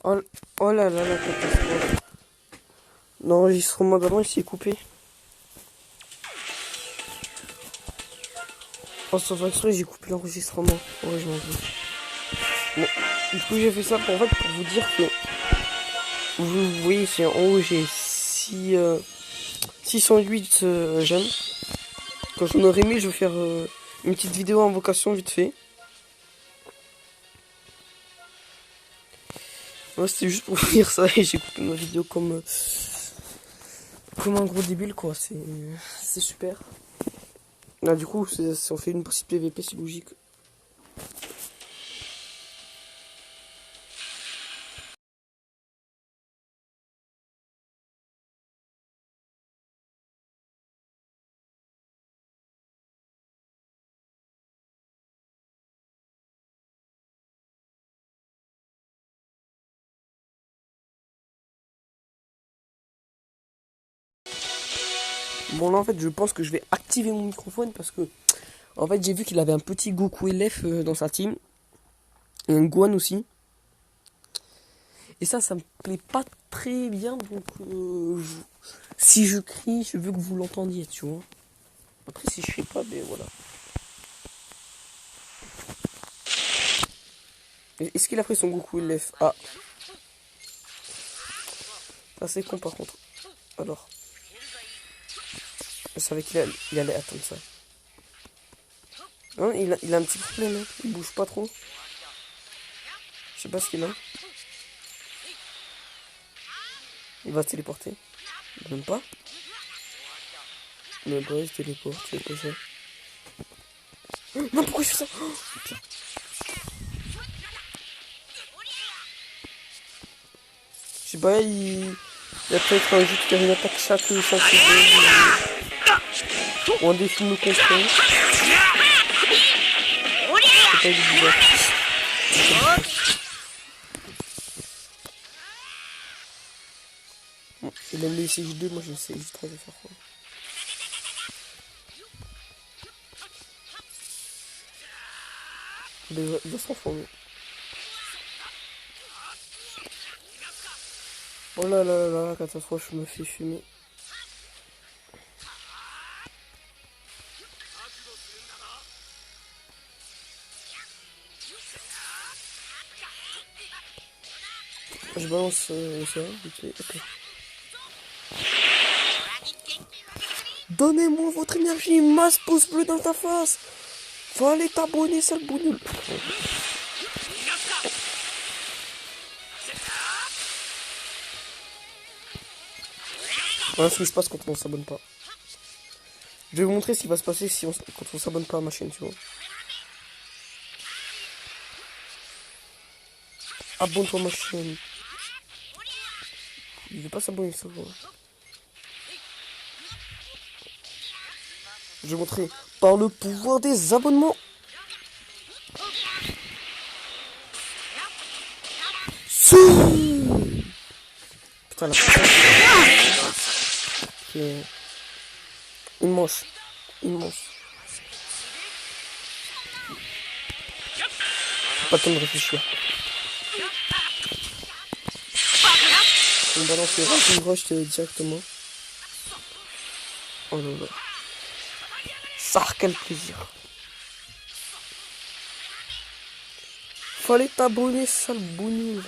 Oh, oh là là, la catastrophe. L'enregistrement d'avant, il s'est coupé. Oh, sans faire exprès, j'ai coupé l'enregistrement. Ouais, je m'en veux. Bon, du coup, j'ai fait ça pour vous dire que... Vous voyez, c'est en haut, j'ai 608 j'aime. Quand j'en aurai mis, je vais faire une petite vidéo en invocation vite fait. Ouais, c'était juste pour vous dire ça et j'ai coupé ma vidéo comme un gros débile quoi, c'est super. Là du coup, on fait une partie PVP, c'est logique. Bon là en fait, je pense que je vais activer mon microphone parce que en fait, j'ai vu qu'il avait un petit Goku LF dans sa team et un Gohan aussi. Et ça me plaît pas très bien donc si je crie, je veux que vous l'entendiez, tu vois. Après si je crie pas, ben voilà. Est-ce qu'il a pris son Goku LF? Ah, ça c'est con par contre. Alors, je savais il allait attendre ça. Hein, il a un petit problème, hein. Il bouge pas trop. Je sais pas ce qu'il a. Il va se téléporter. Même pas. Même pas, il se téléporte. C'est quoi ça? Non, pourquoi je fais ça? Oh, je sais pas, il a peut-être un jeu qui fait une attaque chaque 5 secondes. Ou un défi de me comprendre. C'est pas bizarre. Bon, il aime les CJ2, moi j'ai le CJ3, je vais faire quoi? Il va se transformer. Oh là là là là, catastrophe, je me fais fumer. Je balance ça, vite fait, ok. Donnez-moi votre énergie, masse pouce bleu dans ta face. Fallait t'abonner, sale bougnoule. Voilà ce qui se passe quand on s'abonne pas. Je vais vous montrer ce qui va se passer quand on s'abonne pas à ma chaîne, tu vois. Abonne-toi à ma chaîne. Il veut pas s'abonner, ça va. Je vais montrer par le pouvoir des abonnements. Putain, la putain. Okay. Immense. Immense. Pas le temps de réfléchir. On balance le Rising Rush directement. Oh là là. Ça, quel plaisir. Fallait t'abonner, sale bougnoule.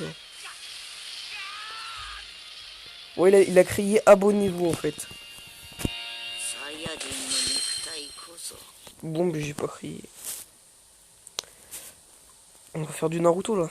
Ouais, il a crié abonnez-vous en fait. Bon, mais j'ai pas crié. On va faire du Naruto là.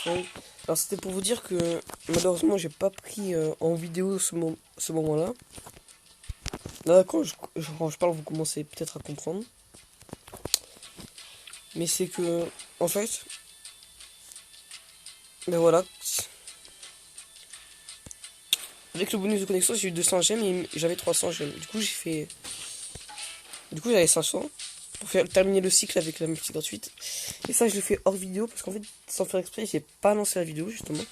défendre. Alors c'était pour vous dire que malheureusement j'ai pas pris en vidéo ce moment-là. Là quand je parle vous commencez peut-être à comprendre. Mais c'est que en fait, ben voilà. Avec le bonus de connexion j'ai eu 200 gemmes et j'avais 300 gemmes. Du coup j'ai fait... Du coup j'avais 500 pour terminer le cycle avec la multi gratuite. Et ça je l'ai fait hors vidéo parce qu'en fait sans faire exprès j'ai pas lancé la vidéo justement.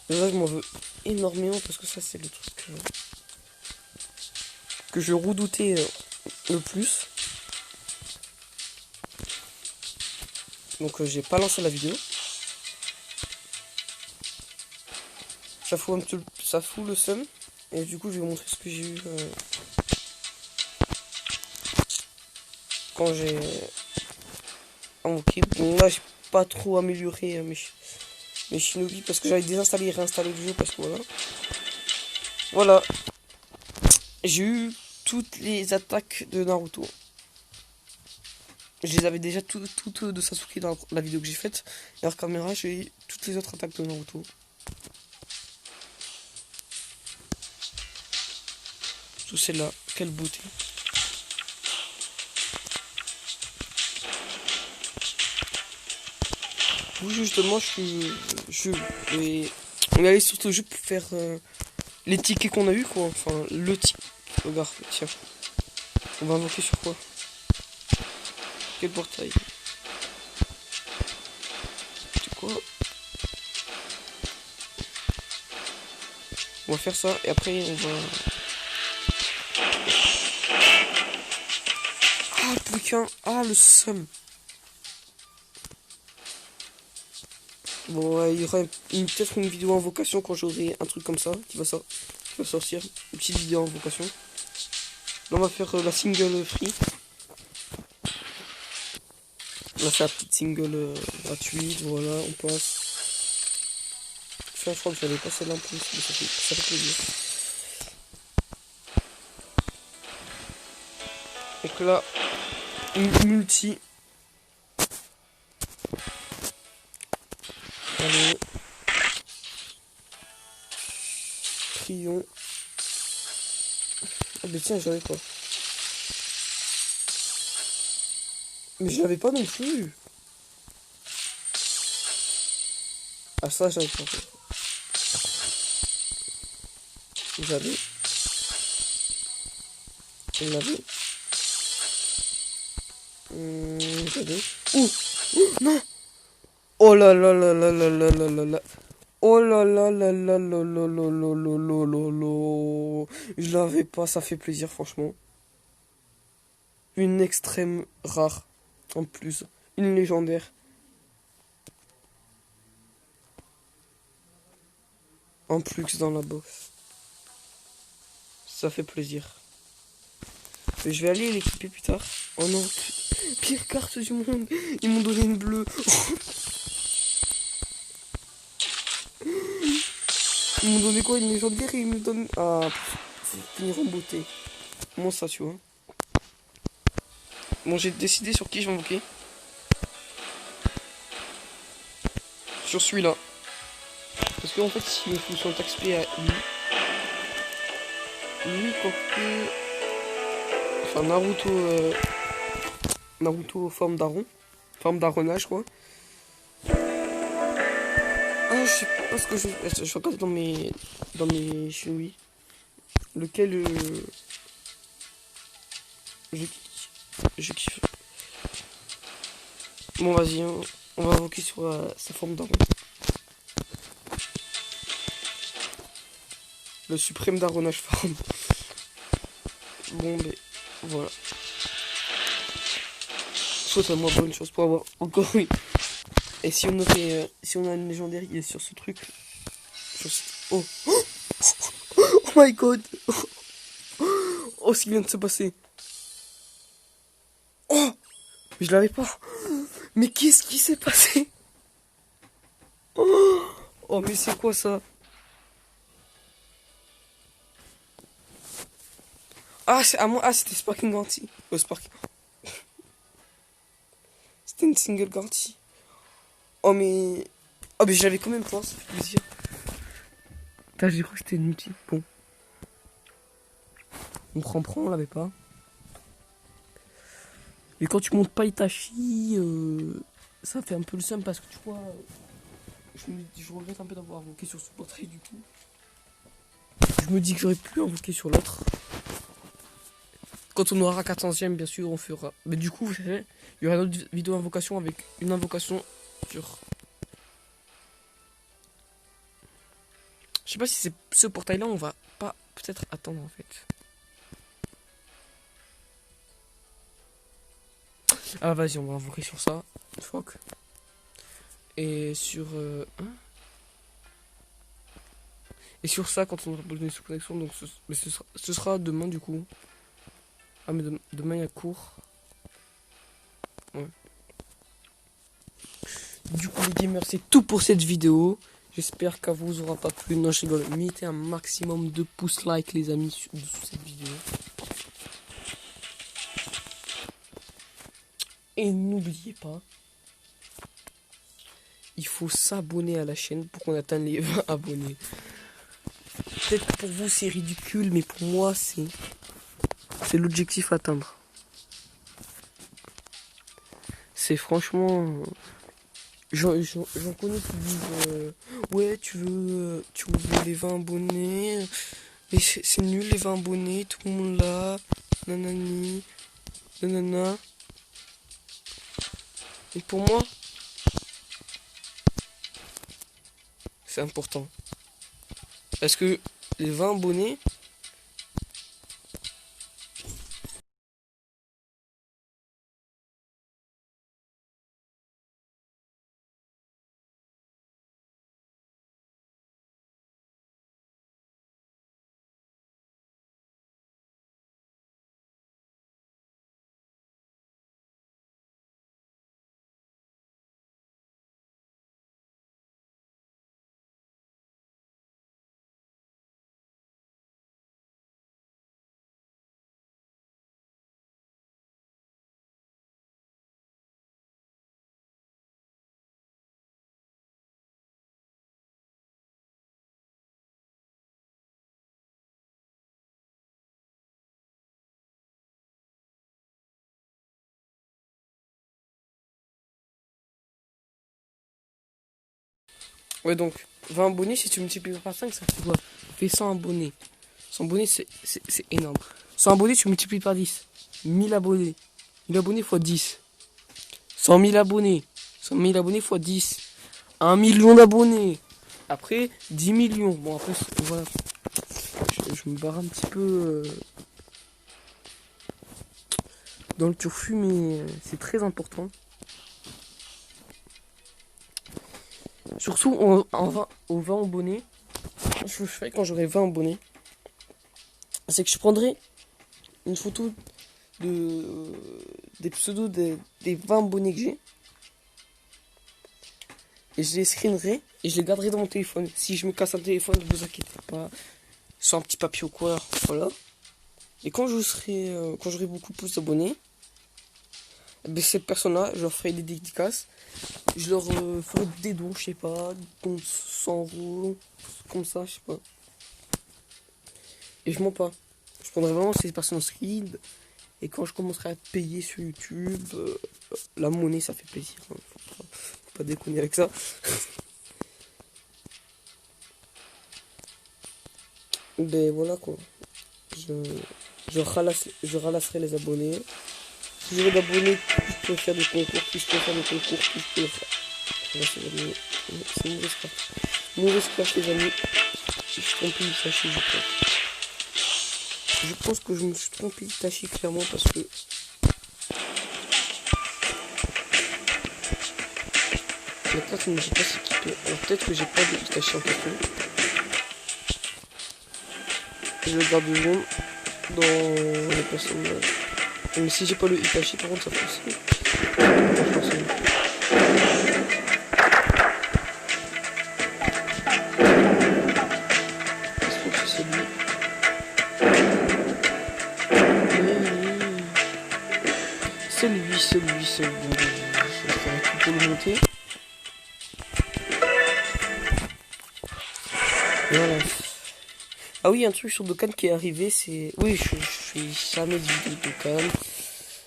Et là je m'en veux énormément parce que ça c'est le truc que je redoutais le plus. Donc j'ai pas lancé la vidéo. Ça fout ça fout le seum. Et du coup je vais vous montrer ce que j'ai eu quand j'ai invoqué. Bon là j'ai pas trop amélioré mes shinobi parce que j'avais désinstallé et réinstallé le jeu parce que voilà. Voilà. J'ai eu toutes les attaques de Naruto. Je les avais déjà toutes de Sasuke dans la vidéo que j'ai faite. Et hors caméra, j'ai eu toutes les autres attaques de Naruto. Tout celle-là, quelle beauté. Oui, justement, on est allé sur ce jeu pour faire les tickets qu'on a eu quoi. Enfin, le ticket. Regarde, tiens. On va invoquer sur quoi? Quel portail? C'est quoi? On va faire ça et après on va... Ah, plus qu'un. Ah, le seum. Bon, ouais, il y aura peut-être une vidéo invocation quand j'aurai un truc comme ça qui va sortir. Une petite vidéo invocation. Là, on va faire la single free. Là, c'est la petite single gratuite. Voilà, on passe. Je crois que j'avais pas celle-là en plus, mais ça fait plaisir. Donc là, une multi. Allez. Trion. Ah, mais tiens, j'avais pas. Mais je l'avais pas non plus. Ah, ça, j'avais pas. J'avais. On l'avait. J'avais. Ouh! Non! Oh là là là là là là là là là. Oh là là là là là là là là là là là là. Je l'avais pas, ça fait plaisir franchement. Une extrême rare. En plus. Une légendaire. En plus dans la box. Ça fait plaisir. Je vais aller l'équiper plus tard. Oh non. Pire carte du monde. Ils m'ont donné une bleue. Ils m'ont donné quoi? Une légendaire et ils me donnent... Ah, faut finir en beauté. Comment ça, tu vois? Bon, j'ai décidé sur qui je vais invoquer. Sur celui-là. Parce qu'en fait, s'il me fout son taxe P à lui... Lui, quoique... Enfin, Naruto forme d'aron. Forme d'aronnage, quoi. Ah, je sais pas ce que je vais regarder dans mes shinobi. Lequel je kiffe. Bon, vas-y, hein, on va invoquer sur sa forme d'aron. Le suprême d'aronnage forme. Bon, mais voilà. Souhaite-moi bonne chance pour avoir encore une. Et si on aurait, si on a une légendaire, il est sur ce truc. Oh. Oh my god. Oh, ce qui vient de se passer. Oh, mais je l'avais pas. Mais qu'est-ce qui s'est passé? Oh, mais c'est quoi ça? Ah, c'est à moi. Ah, c'était Sparking Garanti. Oh, Sparking. C'était une single Garanti. Oh mais... Oh mais j'avais quand même pas, ça fait plaisir. Putain, j'ai cru que c'était une multi. Bon. On prend, on l'avait pas. Et quand tu montes pas Itachi, ça fait un peu le seum parce que tu vois, je regrette un peu d'avoir invoqué sur ce portrait du coup. Je me dis que j'aurais pu invoquer sur l'autre. Quand on aura 400ème, bien sûr, on fera. Mais du coup, vous savez, il y aura une autre vidéo invocation avec une invocation sur... Je sais pas si c'est ce portail-là, on va pas peut-être attendre en fait. Ah vas-y, on va invoquer sur ça. Fuck. Et sur... Et sur ça, quand on aura besoin de sous connexion, donc ce sera demain du coup. Ah mais demain il y a cours. Ouais. Du coup les gamers, c'est tout pour cette vidéo. J'espère qu'elle vous aura pas plu. Non, je rigole. Mettez un maximum de pouces like les amis sous cette vidéo. Et n'oubliez pas, il faut s'abonner à la chaîne pour qu'on atteigne les 20 abonnés. Peut-être que pour vous c'est ridicule, mais pour moi c'est l'objectif à atteindre. C'est franchement... J'en connais qui disent ouais tu veux les 20 abonnés, mais c'est nul les 20 abonnés, tout le monde là, nanani, nanana. Et pour moi, c'est important. Parce que les 20 abonnés, ouais donc 20 abonnés, si tu multiplies par 5, ça fait quoi? Ça fait 100 abonnés. 100 abonnés, c'est énorme. 100 abonnés, tu multiplies par 10. 1000 abonnés. 1000 abonnés x 10. 100 000 abonnés. 100 000 abonnés x 10. 1 million d'abonnés. Après, 10 millions. Bon, après, voilà. Je me barre un petit peu dans le turfu, mais c'est très important. Surtout aux 20 abonnés. Ce que je ferai quand j'aurai 20 abonnés, c'est que je prendrai une photo des pseudos des 20 abonnés que j'ai. Et je les screenerai et je les garderai dans mon téléphone. Si je me casse un téléphone, ne vous inquiétez pas. Sur un petit papier ou quoi, voilà. Et quand j'aurai beaucoup plus d'abonnés, ben ces personnes-là, je leur ferai des dédicaces. Je leur ferai des dons, je sais pas, contre 100 euros, comme ça, je sais pas. Et je mens pas. Je prendrai vraiment ces personnes en screen. Et quand je commencerai à payer sur YouTube, la monnaie, ça fait plaisir. Hein. Faut pas déconner avec ça. Ben voilà quoi. Je ralasserai les abonnés. Si j'aurai d'abonnés, plus je peux faire des concours, plus je peux faire des concours, plus je peux faire. C'est une mauvaise carte. Mauvaise carte les amis. Je suis trompé Itachi, je crois. Je pense que je me suis trompé Itachi clairement parce que la carte ne me dit pas s'équiper. Alors peut-être que j'ai pas de Itachi en question. Je le garde jaune dans les personnages. Mais si j'ai pas le Itachi, par contre, ça fait aussi. Est-ce que c'est lui? C'est lui. Je vais faire tout pour le monter. Voilà. Ah oui, un truc sur Dokkan qui est arrivé, c'est... Oui, je fais jamais de vidéo de Dokkan.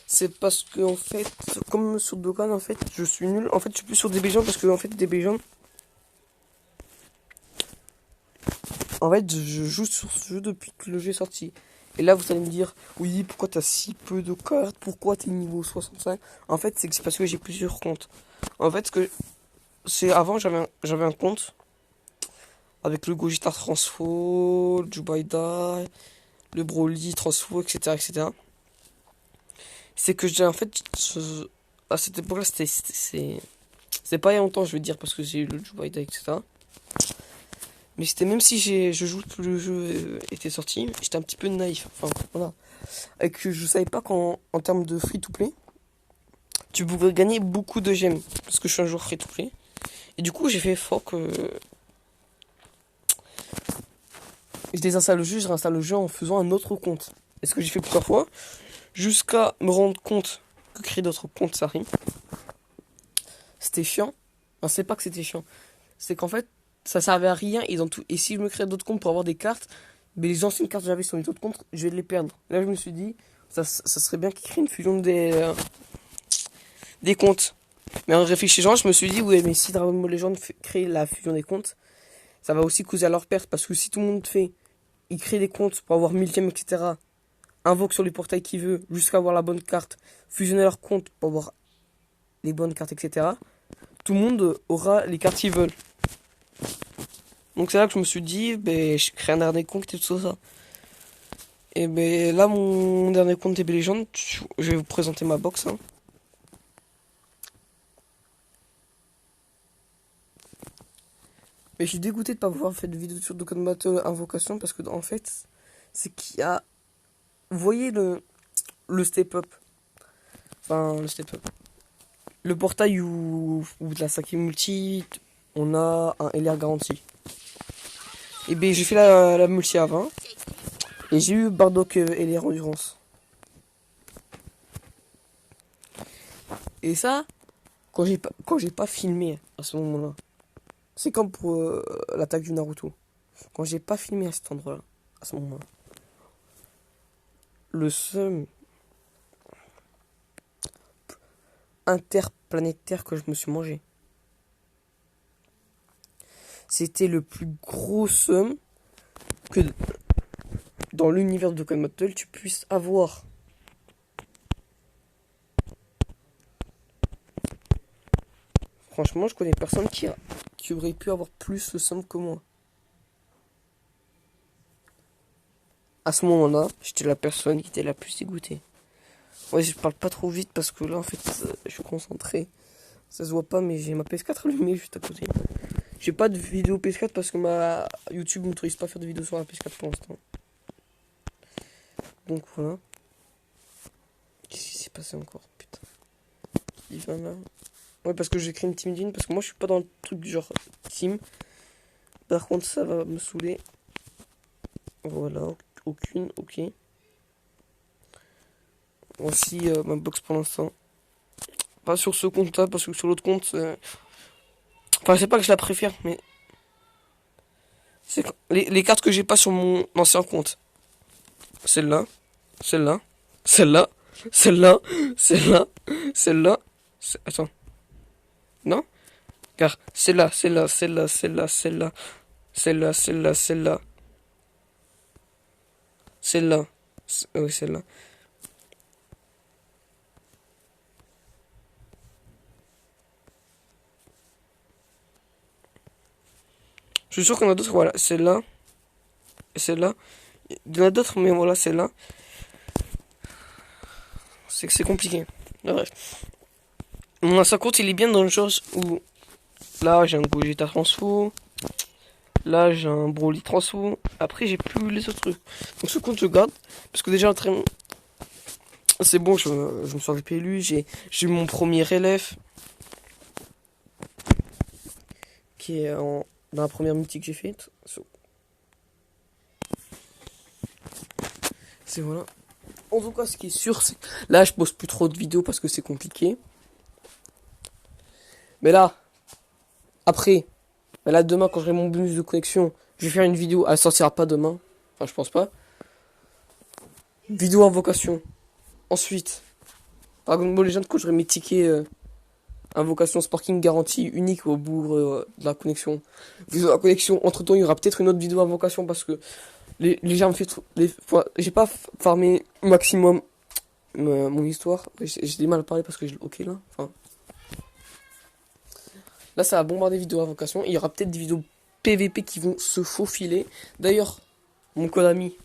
C'est parce que, en fait, comme sur Dokkan, en fait, je suis nul. En fait, je suis plus sur DBJam parce que, en fait, DBJam... En fait, je joue sur ce jeu depuis que le jeu est sorti. Et là, vous allez me dire, oui, pourquoi t'as si peu de cartes? Pourquoi t'es niveau 65? En fait, c'est parce que j'ai plusieurs comptes. En fait, avant, j'avais un compte avec le Gogeta Transfo, le Jubaida, le Broly Transfo, etc., etc. C'est que j'ai en fait, à cette époque-là, c'est pas il y a longtemps, je veux dire, parce que j'ai eu le Jubaida, etc. Mais c'était même si je joue que le jeu était sorti, j'étais un petit peu naïf. Enfin, voilà. Et que je savais pas qu'en termes de free-to-play, tu pouvais gagner beaucoup de gemmes. Parce que je suis un joueur free-to-play. Et du coup, j'ai fait fort que je désinstalle le jeu, je réinstalle le jeu en faisant un autre compte. Et ce que j'ai fait plusieurs fois, jusqu'à me rendre compte que créer d'autres comptes, ça rime. C'était chiant. Enfin, c'est pas que c'était chiant. C'est qu'en fait, ça servait à rien. Et si je me crée d'autres comptes pour avoir des cartes, mais les anciennes cartes que j'avais sur les autres comptes, je vais les perdre. Là, je me suis dit, ça serait bien qu'ils créent une fusion des comptes. Mais en réfléchissant, je me suis dit, ouais, mais si Dragon Ball Legend crée la fusion des comptes, ça va aussi causer à leur perte. Parce que si tout le monde il crée des comptes pour avoir 1000 gemmes, etc., invoque sur les portails qu'il veut, jusqu'à avoir la bonne carte, fusionner leurs comptes pour avoir les bonnes cartes, etc., tout le monde aura les cartes qu'ils veulent. Donc c'est là que je me suis dit, ben, je crée un dernier compte et tout ça. Et ben là, mon dernier compte TB Legend, je vais vous présenter ma box. Hein. Mais je suis dégoûté de pas pouvoir faire de vidéo sur Dokkan Battle Invocation parce que en fait, c'est qu'il y a... Vous voyez le step-up. Enfin, le step-up. Le portail où de la Saki Multi, on a un LR garanti. Et ben j'ai fait la multi à 20. Et j'ai eu Bardock LR Endurance. Et ça, quand j'ai pas filmé à ce moment-là. C'est comme pour l'attaque du Naruto. Quand j'ai pas filmé à cet endroit-là, à ce moment-là. Le seum interplanétaire que je me suis mangé. C'était le plus gros seum que dans l'univers de Dokkan Battle tu puisses avoir. Franchement, je connais personne qui aurait pu avoir plus de seum que moi. À ce moment-là, j'étais la personne qui était la plus dégoûtée. Ouais, je parle pas trop vite parce que là, en fait, je suis concentré. Ça se voit pas, mais j'ai ma PS4 allumée juste à côté. J'ai pas de vidéo PS4 parce que ma YouTube m'autorise pas à faire de vidéos sur la PS4 pour l'instant. Donc voilà. Qu'est-ce qui s'est passé encore? Putain. Il va là. Ouais, parce que j'ai créé une team d'une. Parce que moi, je suis pas dans le truc du genre team. Par contre, ça va me saouler. Voilà. Aucune. Ok. Voici ma box pour l'instant. Pas sur ce compte-là, parce que sur l'autre compte... Enfin, c'est pas que je la préfère, mais... C'est les cartes que j'ai pas sur mon ancien compte. Celle-là. Celle-là. Celle-là. Celle-là. Celle-là. Celle-là. Attends. Non? Car celle-là, celle-là, celle-là, celle-là, celle-là. Celle-là, celle-là, celle-là. Celle-là. Oui, celle-là. Je suis sûr qu'il y en a d'autres, voilà. Celle-là. Et celle-là. Il y en a d'autres, mais voilà, celle-là. C'est que c'est compliqué. Bref. Mon ancien compte, il est bien dans le genre où... Là, j'ai un Gogeta Transfo. Là, j'ai un Broly Transfo. Après, j'ai plus les autres trucs. Donc, ce compte, je garde. Parce que déjà, c'est bon, je me suis fait élu. J'ai eu mon premier LF. Qui est dans la première multi que j'ai faite. C'est voilà. En tout cas, ce qui est sûr, c'est que là, je pose plus trop de vidéos parce que c'est compliqué. Mais là, après, là, demain, quand j'aurai mon bonus de connexion, Je vais faire une vidéo, elle sortira pas demain. Enfin, je pense pas. Vidéo invocation. Ensuite, par exemple, les gens quand j'aurai mes tickets invocation Sparking garantie unique au bout de la connexion. Vidéo de la connexion. Entre temps, il y aura peut-être une autre vidéo invocation parce que les gens me fait trop. J'ai pas farmé maximum mon histoire. J'ai du mal à parler parce que ok là. Enfin. Là, ça va bombarder vidéos invocation. Il y aura peut-être des vidéos PVP qui vont se faufiler. D'ailleurs, mon code ami.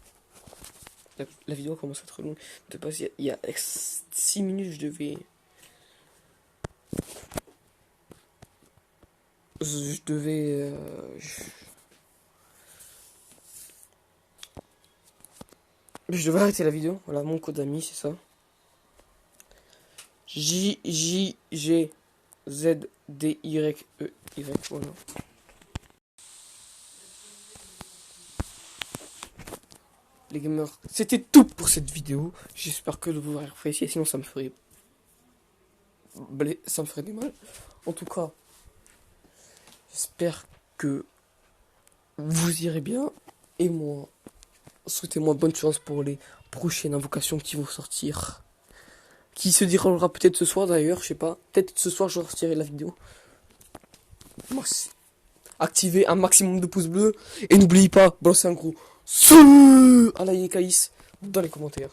La vidéo commence à être longue. De passer, il y a 6 minutes, je devais. Je devais. Je devais arrêter la vidéo. Voilà, mon code ami, c'est ça. JJG ZDYEY. Voilà. Les gamers, c'était tout pour cette vidéo. J'espère que vous aurez apprécié, sinon ça me ferait du mal. En tout cas, j'espère que vous irez bien. Et moi, souhaitez-moi bonne chance pour les prochaines invocations qui vont sortir. Qui se déroulera peut-être ce soir d'ailleurs, je sais pas. Peut-être ce soir je sortirai la vidéo. Merci. Activez un maximum de pouces bleus. Et n'oubliez pas, balancer un gros à la Yekaïs dans les commentaires.